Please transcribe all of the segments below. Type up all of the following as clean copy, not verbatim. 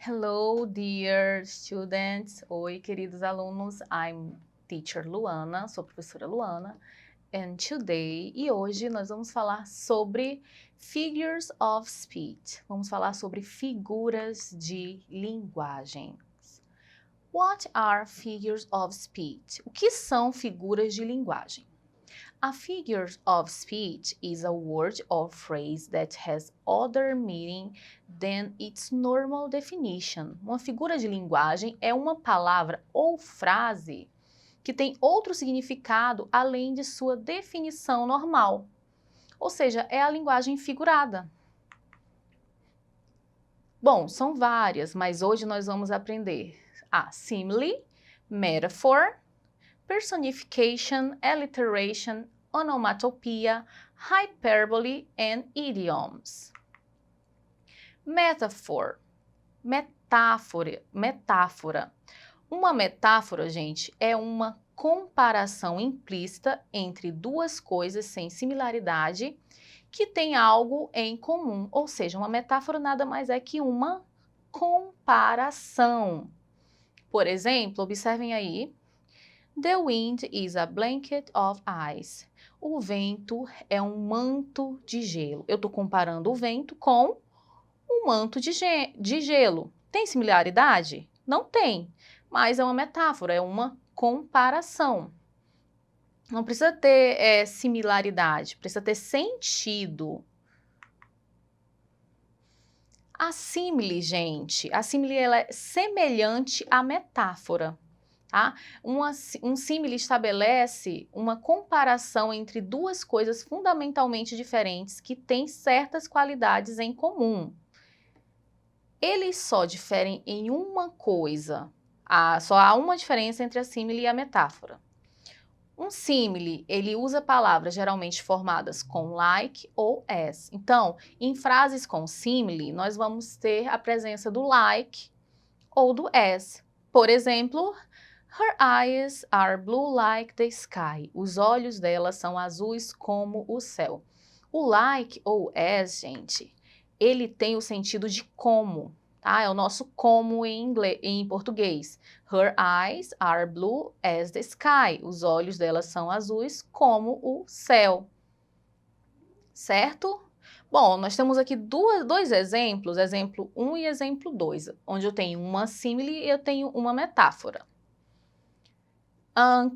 Hello, dear students. Oi, queridos alunos. I'm teacher Luana, sou professora Luana. And today, e hoje, nós vamos falar sobre figures of speech. Vamos falar sobre figuras de linguagem. What are figures of speech? O que são figuras de linguagem? A figure of speech is a word or phrase that has other meaning than its normal definition. Uma figura de linguagem é uma palavra ou frase que tem outro significado além de sua definição normal. Ou seja, é a linguagem figurada. Bom, são várias, mas hoje nós vamos aprender a simile, metaphor, personification, alliteration, onomatopoeia, hyperbole and idioms. Metaphor, metáfora. Uma metáfora, gente, é uma comparação implícita entre duas coisas sem similaridade que têm algo em comum. Ou seja, uma metáfora nada mais é que uma comparação. Por exemplo, observem aí. The wind is a blanket of ice. O vento é um manto de gelo. Eu estou comparando o vento com um manto de gelo. Tem similaridade? Não tem, mas é uma metáfora, é uma comparação. Não precisa ter similaridade, precisa ter sentido. A símile, gente, a símile ela é semelhante à metáfora. Tá? Um símile estabelece uma comparação entre duas coisas fundamentalmente diferentes que têm certas qualidades em comum. Eles só diferem em uma coisa. Só há uma diferença entre a símile e a metáfora. Um símile, ele usa palavras geralmente formadas com like ou as. Então, em frases com símile, nós vamos ter a presença do like ou do as. Por exemplo, her eyes are blue like the sky. Os olhos dela são azuis como o céu. O like ou as, gente, ele tem o sentido de como, tá? É o nosso como em português. Her eyes are blue as the sky. Os olhos dela são azuis como o céu. Certo? Bom, nós temos aqui dois exemplos, exemplo 1 e exemplo 2, onde eu tenho uma símile e eu tenho uma metáfora.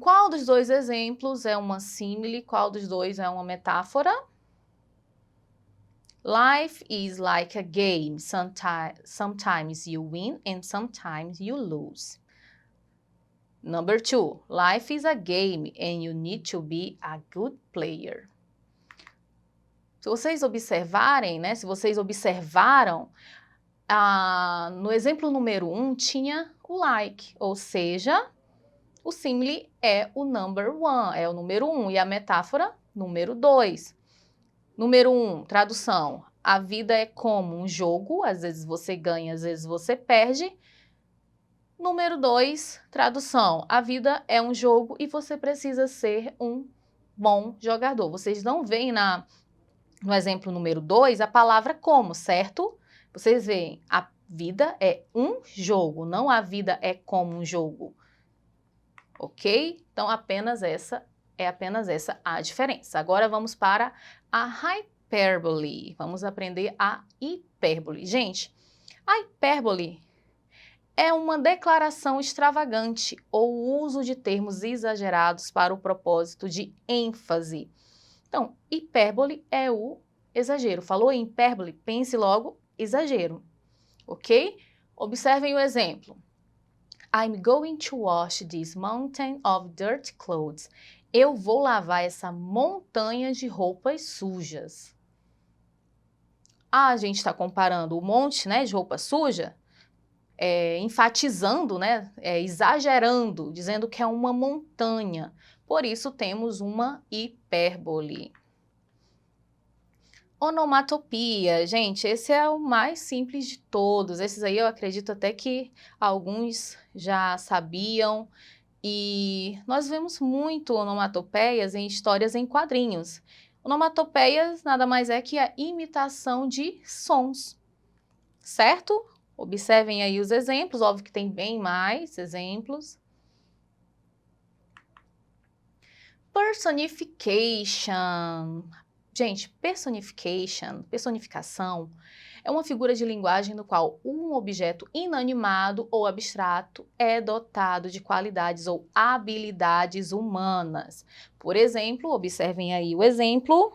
Qual dos dois exemplos é uma símile? Qual dos dois é uma metáfora? Life is like a game. Sometimes you win and sometimes you lose. Number 2, life is a game and you need to be a good player. Se vocês observarem, né? Se vocês observaram, no exemplo número 1 tinha o like, ou seja, o símile é o number 1, é o número 1, e a metáfora, número 2. Número 1, tradução. A vida é como um jogo, às vezes você ganha, às vezes você perde. Número 2, tradução. A vida é um jogo e você precisa ser um bom jogador. Vocês não veem no exemplo número 2 a palavra como, certo? Vocês veem, a vida é um jogo, não a vida é como um jogo. Ok? Então, apenas essa a diferença. Agora vamos para a hyperbole. Vamos aprender a hipérbole. Gente, a hipérbole é uma declaração extravagante ou uso de termos exagerados para o propósito de ênfase. Então, hipérbole é o exagero. Falou em hipérbole? Pense logo exagero. Ok? Observem o exemplo. I'm going to wash this mountain of dirty clothes. Eu vou lavar essa montanha de roupas sujas. A gente está comparando o monte, né, de roupa suja, enfatizando, né, exagerando, dizendo que é uma montanha. Por isso temos uma hipérbole. Onomatopeia, gente, esse é o mais simples de todos. Esses aí eu acredito até que alguns já sabiam. E nós vemos muito onomatopeias em histórias em quadrinhos. Onomatopeias nada mais é que a imitação de sons, certo? Observem aí os exemplos, óbvio que tem bem mais exemplos. Personification. Gente, personificação, é uma figura de linguagem no qual um objeto inanimado ou abstrato é dotado de qualidades ou habilidades humanas. Por exemplo, observem aí o exemplo.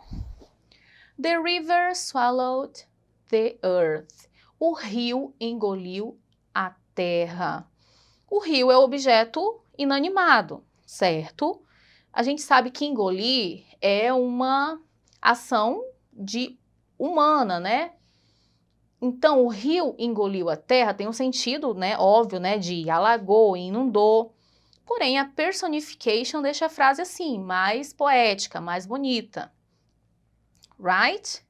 The river swallowed the earth. O rio engoliu a terra. O rio é o objeto inanimado, certo? A gente sabe que engolir é uma ação humana, né? Então, o rio engoliu a terra tem um sentido, né, óbvio, né, de alagou, inundou. Porém, a personification deixa a frase assim, mais poética, mais bonita. Right?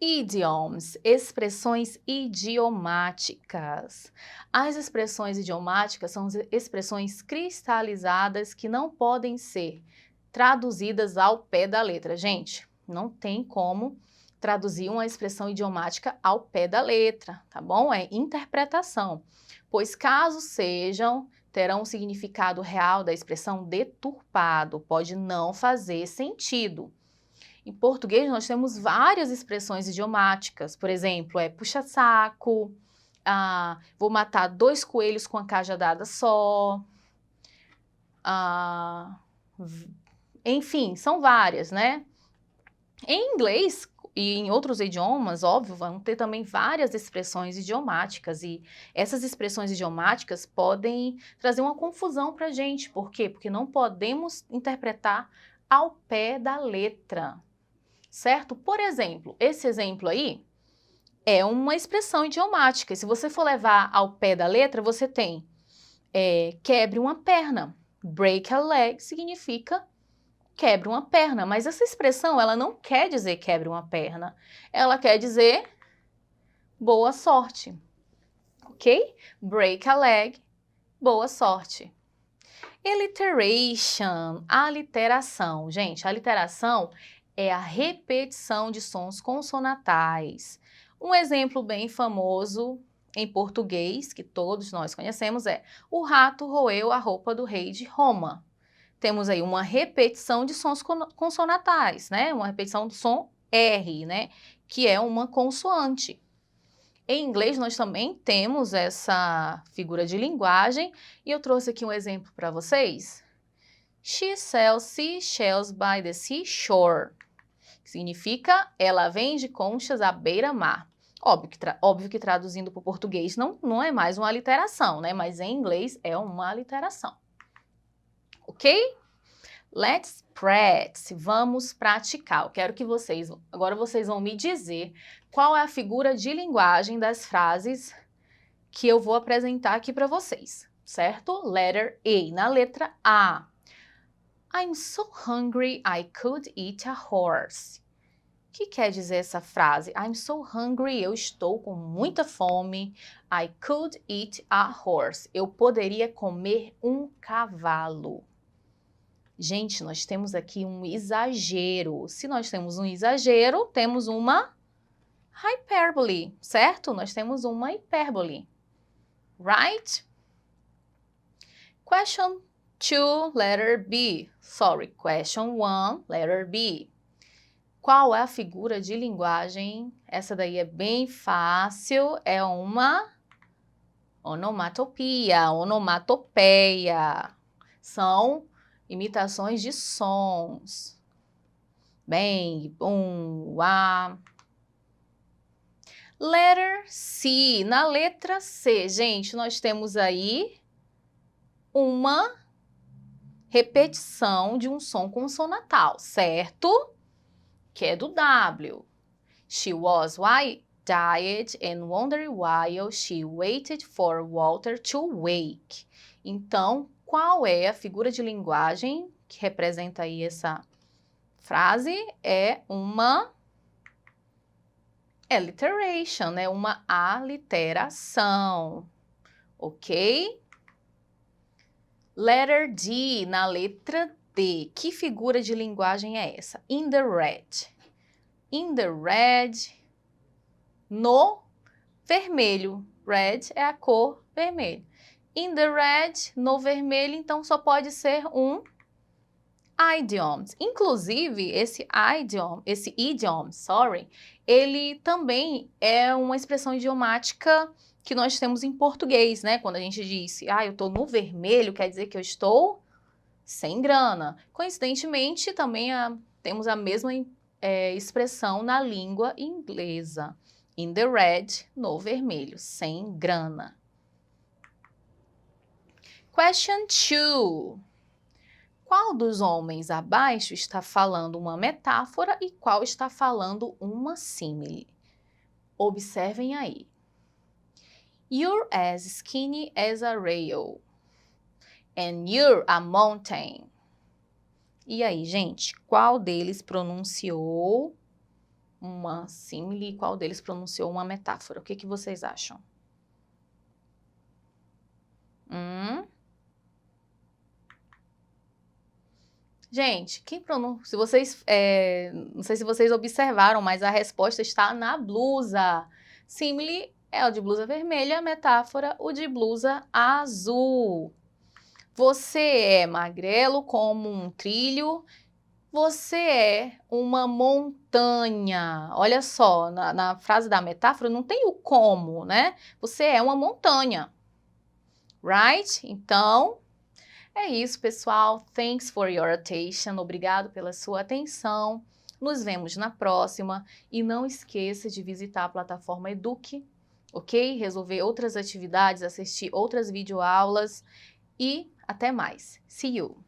Idioms, expressões idiomáticas. As expressões idiomáticas são expressões cristalizadas que não podem ser traduzidas ao pé da letra. Gente, não tem como traduzir uma expressão idiomática ao pé da letra, tá bom? É interpretação, pois caso sejam, terão o significado real da expressão deturpado, pode não fazer sentido. Em português, nós temos várias expressões idiomáticas, por exemplo, puxa-saco, vou matar 2 coelhos com a cajadada só, enfim, são várias, né? Em inglês e em outros idiomas, óbvio, vão ter também várias expressões idiomáticas e essas expressões idiomáticas podem trazer uma confusão para a gente. Por quê? Porque não podemos interpretar ao pé da letra, certo? Por exemplo, esse exemplo aí é uma expressão idiomática. E se você for levar ao pé da letra, você tem quebre uma perna. Break a leg significa quebre uma perna, mas essa expressão ela não quer dizer quebre uma perna, ela quer dizer boa sorte, ok? Break a leg, boa sorte. Alliteration, aliteração. Gente, a aliteração é a repetição de sons consonatais. Um exemplo bem famoso em português, que todos nós conhecemos, é o rato roeu a roupa do rei de Roma. Temos aí uma repetição de sons consonatais, né? Uma repetição do som R, né? Que é uma consoante. Em inglês, nós também temos essa figura de linguagem e eu trouxe aqui um exemplo para vocês. She sells seashells by the seashore. Que significa ela vende conchas à beira-mar. Óbvio que traduzindo para o português não é mais uma aliteração, né? Mas em inglês é uma aliteração. Ok? Let's practice. Vamos praticar. Eu quero que agora vocês vão me dizer qual é a figura de linguagem das frases que eu vou apresentar aqui para vocês, certo? Letter A. Na letra A. I'm so hungry I could eat a horse. O que quer dizer essa frase? I'm so hungry, eu estou com muita fome. I could eat a horse. Eu poderia comer um cavalo. Gente, nós temos aqui um exagero. Se nós temos um exagero, temos uma hyperbole, certo? Nós temos uma hipérbole. Right? Question 2, letter B. Sorry, question 1, letter B. Qual é a figura de linguagem? Essa daí é bem fácil, é uma onomatopeia, onomatopeia. São imitações de sons. Bang, bum, uá. Letter C. Na letra C, gente, nós temos aí uma repetição de um som consonatal, certo? Que é do W. She was died and wondered while she waited for Walter to wake. Então, qual é a figura de linguagem que representa aí essa frase? É uma alliteration, né? Uma aliteração, ok? Letter D, na letra D. Que figura de linguagem é essa? In the red. In the red, no vermelho. Red é a cor vermelha. In the red, no vermelho, então só pode ser um idiom. Inclusive, esse idiom, ele também é uma expressão idiomática que nós temos em português, né? Quando a gente diz, eu tô no vermelho, quer dizer que eu estou sem grana. Coincidentemente, também temos a mesma expressão na língua inglesa. In the red, no vermelho, sem grana. Question 2. Qual dos homens abaixo está falando uma metáfora e qual está falando uma símile? Observem aí. You're as skinny as a rail. And you're a mountain. E aí, gente, qual deles pronunciou uma símile e qual deles pronunciou uma metáfora? O que vocês acham? Gente, quem pronuncia? Se vocês, não sei se vocês observaram, mas a resposta está na blusa. Símile é o de blusa vermelha, metáfora o de blusa azul. Você é magrelo como um trilho, você é uma montanha. Olha só, na frase da metáfora não tem o como, né? Você é uma montanha. Right? Então, é isso, pessoal. Thanks for your attention. Obrigado pela sua atenção. Nos vemos na próxima. E não esqueça de visitar a plataforma Eduque, ok? Resolver outras atividades, assistir outras videoaulas e até mais. See you!